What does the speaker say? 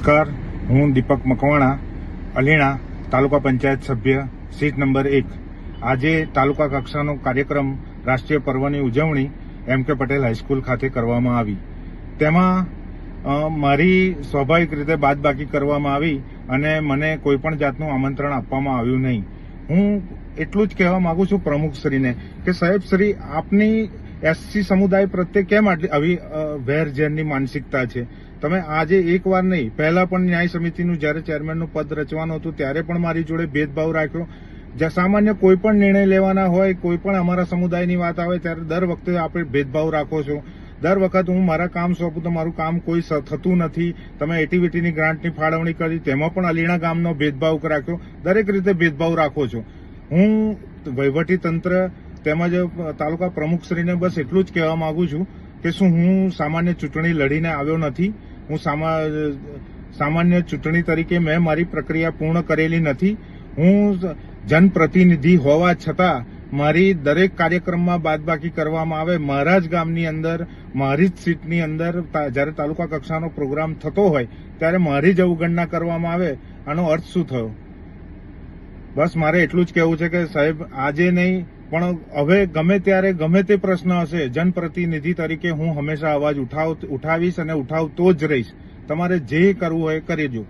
નમસ્કાર, હું દીપક મકવાણા, અલીણા તાલુકા પંચાયત સભ્ય, સીટ નંબર 1। આજે તાલુકા કક્ષાનો કાર્યક્રમ રાષ્ટ્રીય પર્વની ઉજવણી એમ.કે. પટેલ હાઈસ્કૂલ ખાતે કરવામાં આવી। તેમાં મારી સ્વાભાવિક રીતે બાદબાકી કરવામાં આવી અને મને કોઈપણ જાતનું આમંત્રણ આપવામાં આવ્યું નહીં। હું એટલું જ કહેવા માંગુ છું પ્રમુખશ્રીને કે સાહેબશ્રી, આપની એસસી સમુદાય પ્રત્યે કેમ આટલી આવી વેરઝેરની માનસિકતા છે? તમે આજે એકવાર નહીં, પહેલા પણ ન્યાય સમિતિનું જ્યારે ચેરમેનનું પદ રચવાનું હતું ત્યારે પણ મારી જોડે ભેદભાવ રાખ્યો। જ્યાં સામાન્ય કોઈ પણ નિર્ણય લેવાના હોય, કોઈ પણ અમારા સમુદાયની વાત આવે ત્યારે દર વખતે આપણે ભેદભાવ રાખો છો। દર વખત હું મારા કામ સોંપું તો મારું કામ કોઈ થતું નથી। તમે એટીવીટીની ગ્રાન્ટની ફાળવણી કરી, તેમાં પણ અલીણા ગામનો ભેદભાવ રાખ્યો। દરેક રીતે ભેદભાવ રાખો છો। હું વહીવટી તંત્ર તેમજ તાલુકા પ્રમુખશ્રીને બસ એટલું જ કહેવા માંગુ છું કે શું હું સામાન્ય ચૂંટણી લડીને આવ્યો નથી? હું સામાન્ય ચૂંટણી તરીકે મેં મારી પ્રક્રિયા પૂર્ણ કરેલી નથી। હું જનપ્રતિનિધિ હોવા છતાં મારી દરેક કાર્યક્રમમાં બાદબાકી કરવામાં આવે। મારા જ ગામની અંદર, મારી જ સીટની અંદર જ્યારે તાલુકા કક્ષાનો પ્રોગ્રામ થતો હોય ત્યારે મારી જ અવગણના કરવામાં આવે। આનો અર્થ શું થયો? બસ મારે એટલું જ કહેવું છે કે સાહેબ, આજે નહીં પણ હવે ગમે ત્યારે ગમે તે પ્રશ્ન હશે, જનપ્રતિનિધિ તરીકે હું હંમેશા અવાજ ઉઠાવીશ અને ઉઠાવતો જ રહીશ। તમારે જે કરવું હોય કરી દો।